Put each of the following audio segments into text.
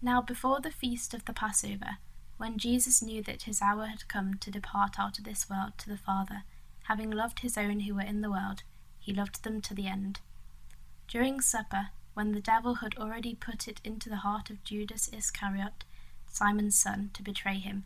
Now before the feast of the Passover, when Jesus knew that his hour had come to depart out of this world to the Father, having loved his own who were in the world, he loved them to the end. During supper, when the devil had already put it into the heart of Judas Iscariot, Simon's son, to betray him,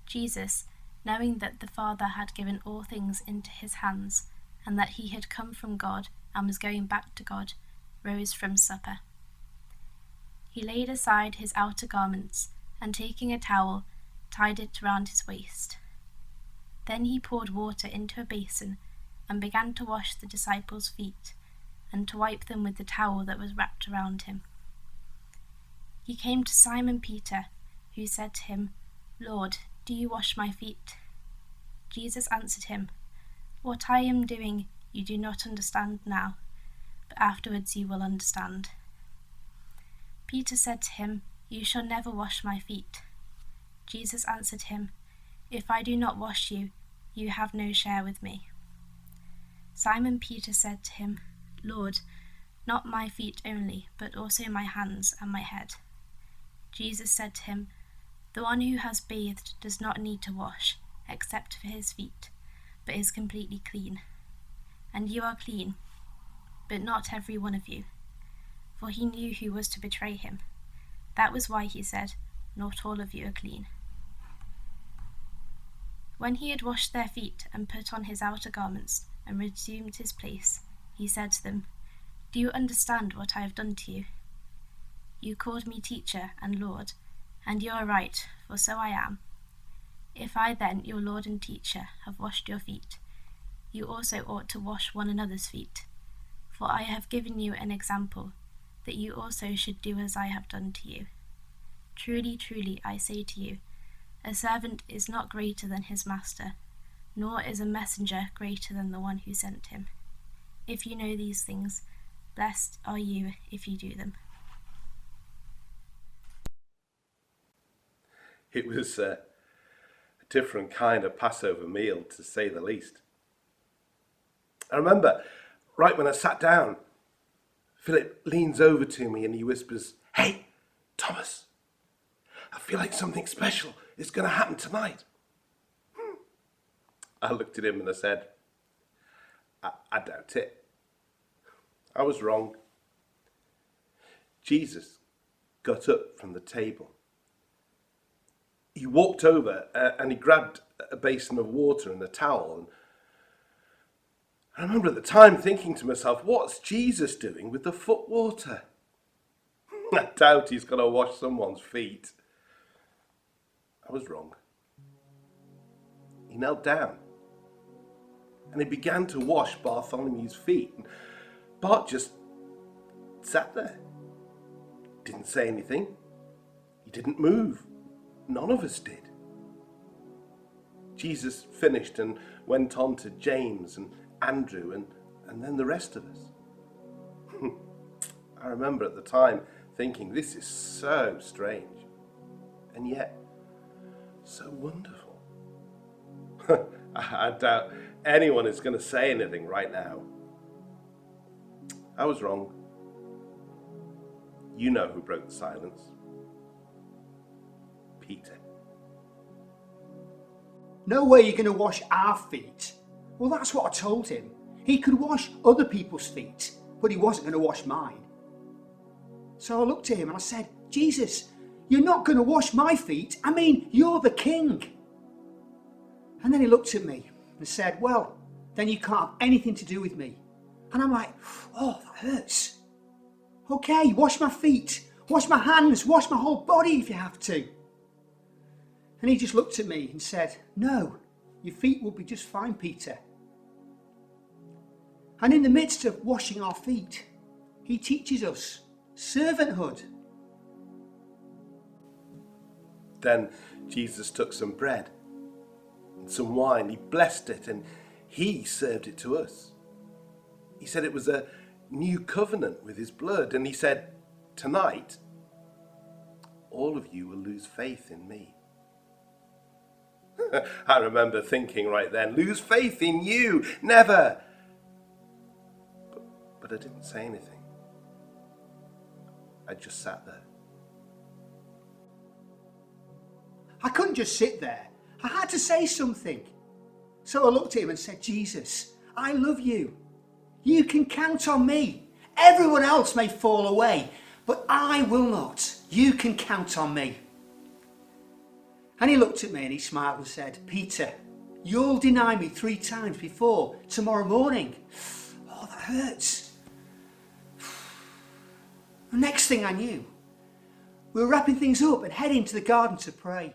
Jesus, knowing that the Father had given all things into his hands, and that he had come from God and was going back to God, rose from supper. He laid aside his outer garments, and taking a towel, tied it round his waist. Then he poured water into a basin, and began to wash the disciples' feet, and to wipe them with the towel that was wrapped around him. He came to Simon Peter, who said to him, "Lord, do you wash my feet?" Jesus answered him, "What I am doing you do not understand now, but afterwards you will understand." Peter said to him, "You shall never wash my feet." Jesus answered him, "If I do not wash you, you have no share with me." Simon Peter said to him, "Lord, not my feet only, but also my hands and my head." Jesus said to him, "The one who has bathed does not need to wash, except for his feet, but is completely clean. And you are clean, but not every one of you." For he knew who was to betray him. That was why he said, "Not all of you are clean." When he had washed their feet and put on his outer garments and resumed his place, he said to them, "Do you understand what I have done to you? You called me teacher and Lord, and you are right, for so I am. If I then, your Lord and teacher, have washed your feet, you also ought to wash one another's feet. For I have given you an example, that you also should do as I have done to you. Truly, truly, I say to you, a servant is not greater than his master, nor is a messenger greater than the one who sent him. If you know these things, blessed are you if you do them." It was a different kind of Passover meal, to say the least. I remember, right when I sat down, Philip leans over to me and he whispers, "Hey, Thomas, I feel like something special is going to happen tonight." I looked at him and I said, I doubt it. I was wrong. Jesus got up from the table. He walked over and he grabbed a basin of water and a towel. And I remember at the time thinking to myself, what's Jesus doing with the foot water? I doubt he's going to wash someone's feet. I was wrong. He knelt down and he began to wash Bartholomew's feet. And Bart just sat there. Didn't say anything. He didn't move. None of us did. Jesus finished and went on to James and Andrew and then the rest of us. I remember at the time thinking, this is so strange and yet so wonderful. I doubt anyone is going to say anything right now. I was wrong. You know who broke the silence. Peter. "No way you're going to wash our feet." Well, that's what I told him. He could wash other people's feet, but he wasn't going to wash mine. So I looked at him and I said, "Jesus, you're not going to wash my feet. I mean, you're the king." And then he looked at me and said, "Well, then you can't have anything to do with me." And I'm like, oh, that hurts. Okay, wash my feet, wash my hands, wash my whole body if you have to. And he just looked at me and said, "No, your feet will be just fine, Peter." And in the midst of washing our feet, he teaches us servanthood. Then Jesus took some bread and some wine. He blessed it and he served it to us. He said it was a new covenant with his blood. And he said, tonight, all of you will lose faith in me. I remember thinking right then, lose faith in you? Never. But I didn't say anything. I just sat there. I couldn't just sit there. I had to say something. So I looked at him and said, Jesus, I love you. You can count on me. Everyone else may fall away, but I will not. You can count on me. And he looked at me and he smiled and said, Peter, you'll deny me 3 times before tomorrow morning. Oh, that hurts. The next thing I knew, we were wrapping things up and heading to the garden to pray.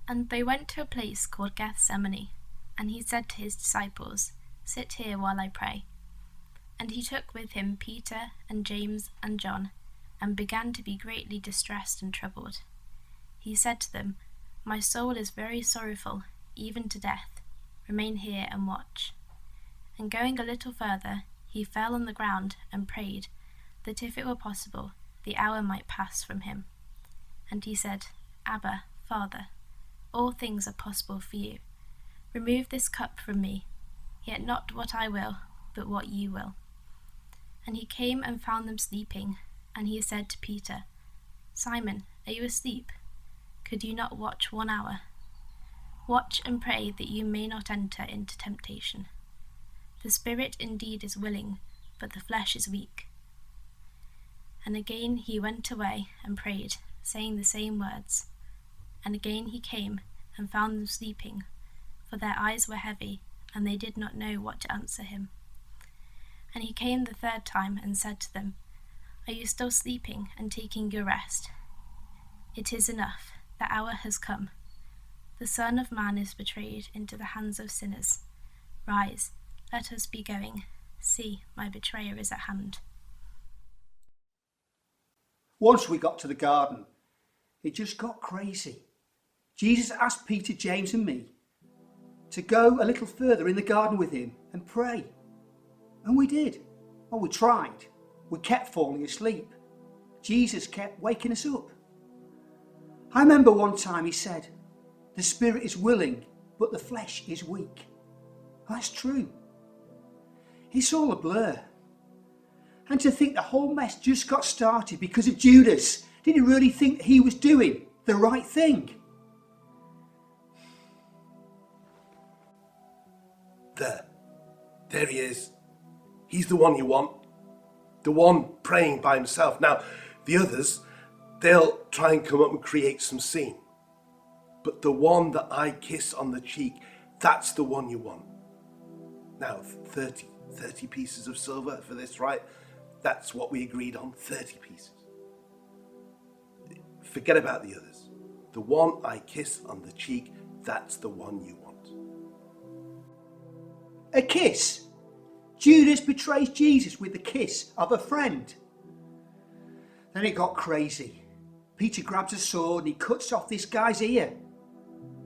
And they went to a place called Gethsemane, and he said to his disciples, Sit here while I pray. And he took with him Peter and James and John, and began to be greatly distressed and troubled. He said to them, My soul is very sorrowful, even to death. Remain here and watch. And going a little further, he fell on the ground and prayed, that if it were possible, the hour might pass from him. And he said, Abba, Father, all things are possible for you. Remove this cup from me, yet not what I will, but what you will. And he came and found them sleeping, and he said to Peter, Simon, are you asleep? Could you not watch 1 hour? Watch and pray that you may not enter into temptation. The spirit indeed is willing, but the flesh is weak. And again he went away and prayed, saying the same words. And again he came and found them sleeping, for their eyes were heavy, and they did not know what to answer him. And he came the 3rd time and said to them, Are you still sleeping and taking your rest? It is enough, the hour has come. The Son of Man is betrayed into the hands of sinners. Rise, let us be going. See, my betrayer is at hand. Once we got to the garden, it just got crazy. Jesus asked Peter, James and me to go a little further in the garden with him and pray. And we did. Well, we tried. We kept falling asleep. Jesus kept waking us up. I remember one time he said, the spirit is willing, but the flesh is weak. That's true. It's all a blur. And to think the whole mess just got started because of Judas. Did he really think he was doing the right thing? There he is. He's the one you want. The one praying by himself. Now, the others, they'll try and come up and create some scene. But the one that I kiss on the cheek, that's the one you want. Now, 30 pieces of silver for this, right? That's what we agreed on, 30 pieces. Forget about the others. The one I kiss on the cheek, that's the one you want. A kiss. Judas betrays Jesus with the kiss of a friend. Then it got crazy. Peter grabs a sword and he cuts off this guy's ear.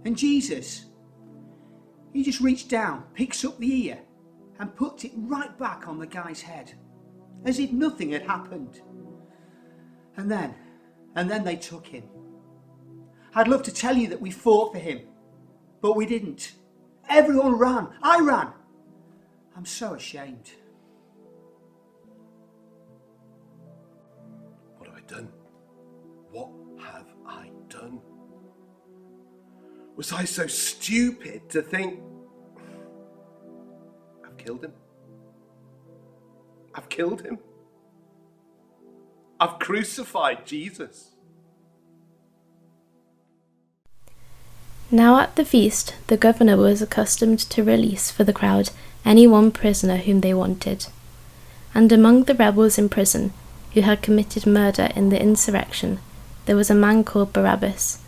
And Jesus, he just reached down, picks up the ear and puts it right back on the guy's head, as if nothing had happened. And then they took him. I'd love to tell you that we fought for him, but we didn't. Everyone ran. I ran. I'm so ashamed. What have I done? What have I done? Was I so stupid to think, I've killed him? I've killed him? I've crucified Jesus. Now at the feast, the governor was accustomed to release for the crowd any one prisoner whom they wanted. And among the rebels in prison, who had committed murder in the insurrection, there was a man called Barabbas.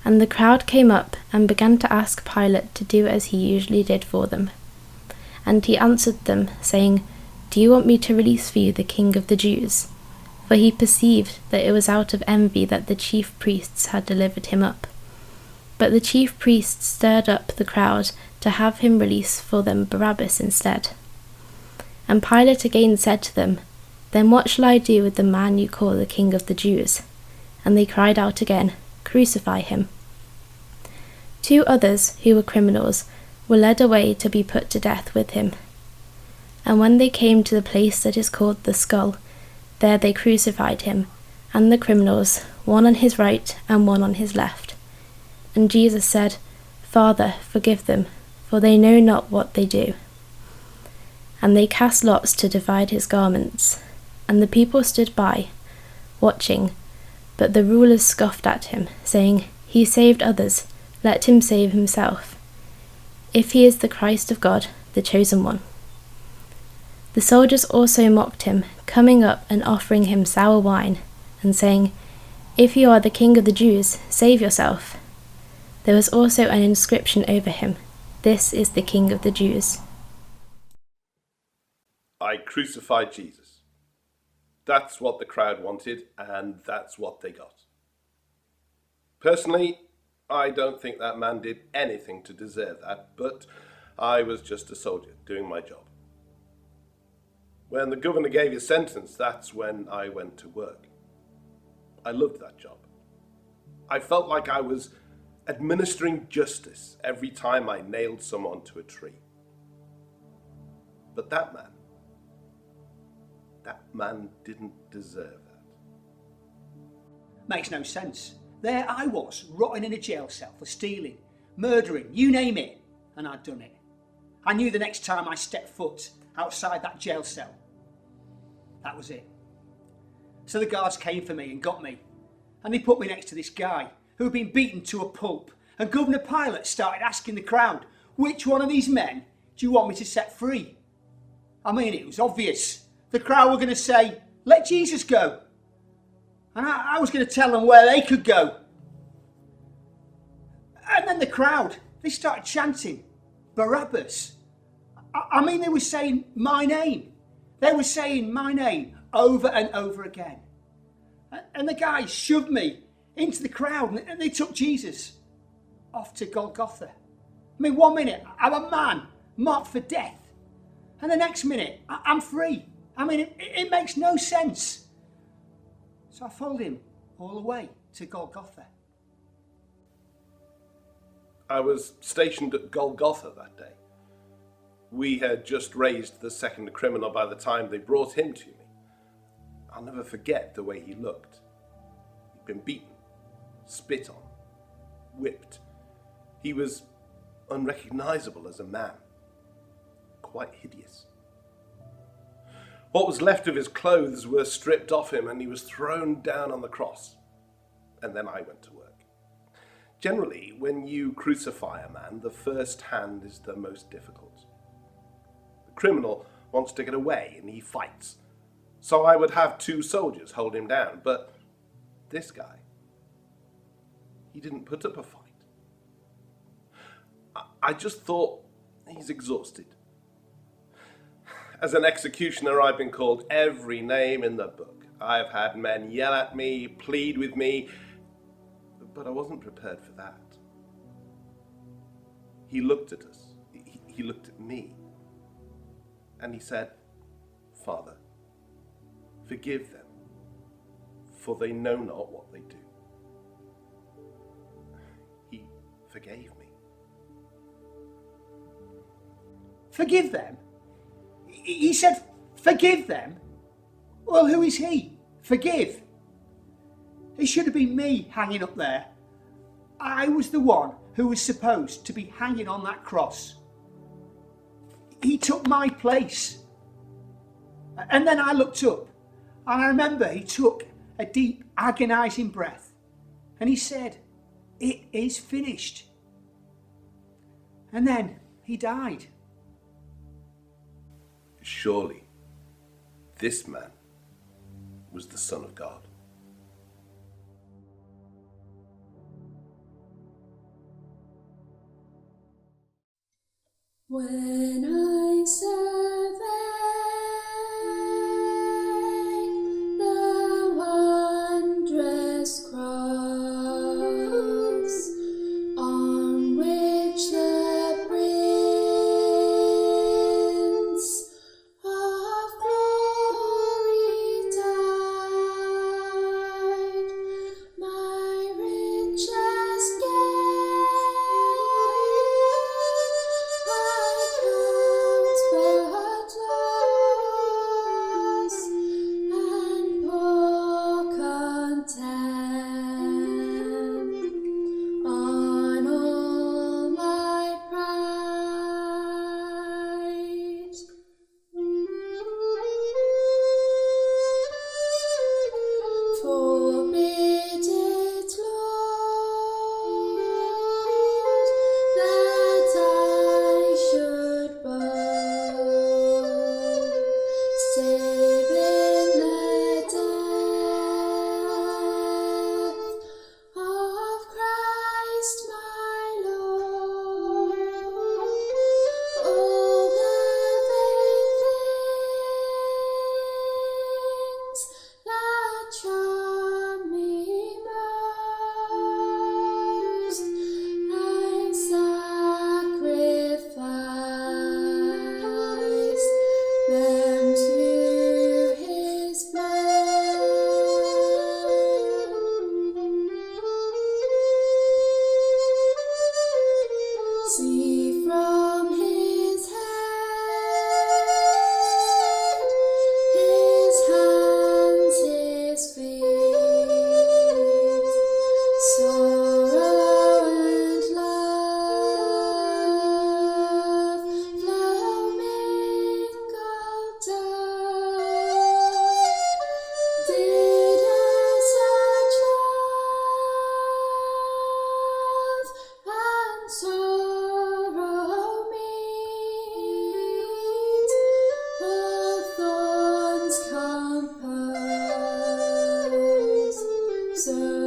And the crowd came up and began to ask Pilate to do as he usually did for them. And he answered them, saying, Do you want me to release for you the King of the Jews? For he perceived that it was out of envy that the chief priests had delivered him up. But the chief priests stirred up the crowd to have him release for them Barabbas instead. And Pilate again said to them, Then what shall I do with the man you call the King of the Jews? And they cried out again, Crucify him. 2 others, who were criminals, were led away to be put to death with him. And when they came to the place that is called the Skull, there they crucified him, and the criminals, one on his right and one on his left. And Jesus said, "Father, forgive them, for they know not what they do." And they cast lots to divide his garments. And the people stood by, watching. But the rulers scoffed at him, saying, "He saved others, let him save himself, if he is the Christ of God, the chosen one." The soldiers also mocked him, coming up and offering him sour wine, and saying, "If you are the king of the Jews, save yourself." There was also an inscription over him, "This is the King of the Jews." I crucified Jesus. That's what the crowd wanted, and that's what they got. Personally, I don't think that man did anything to deserve that, but I was just a soldier doing my job. When the governor gave his sentence, that's when I went to work. I loved that job. I felt like I was administering justice every time I nailed someone to a tree. But that man didn't deserve that. Makes no sense. There I was, rotting in a jail cell for stealing, murdering, you name it, and I'd done it. I knew the next time I stepped foot outside that jail cell, that was it. So the guards came for me and got me, and they put me next to this guy who had been beaten to a pulp, and Governor Pilate started asking the crowd, "Which one of these men do you want me to set free?" I mean, it was obvious. The crowd were going to say, "Let Jesus go." And I was going to tell them where they could go. And then the crowd, they started chanting, "Barabbas." I mean, they were saying my name. They were saying my name over and over again. And the guys shoved me into the crowd and they took Jesus off to Golgotha. I mean, 1 minute, I'm a man marked for death. And the next minute, I'm free. I mean, it makes no sense. So I followed him all the way to Golgotha. I was stationed at Golgotha that day. We had just raised the second criminal by the time they brought him to me. I'll never forget the way he looked. He'd been beaten, spit on, whipped. He was unrecognizable as a man, quite hideous. What was left of his clothes were stripped off him and he was thrown down on the cross. And then I went to work. Generally, when you crucify a man, the first hand is the most difficult. The criminal wants to get away and he fights. So I would have 2 soldiers hold him down, but this guy, he didn't put up a fight. I just thought, he's exhausted. As an executioner, I've been called every name in the book. I've had men yell at me, plead with me, but I wasn't prepared for that. He looked at us. He looked at me. And he said, "Father, forgive them, for they know not what they do." He forgave me. Forgive them? He said, "Forgive them"? Well, who is he? Forgive. It should have been me hanging up there. I was the one who was supposed to be hanging on that cross. He took my place. And then I looked up, and I remember he took a deep, agonizing breath, and he said, "It is finished." And then he died. Surely, this man was the Son of God. When I survey the wondrous cross on which the Prince of Glory died, my richest gain I so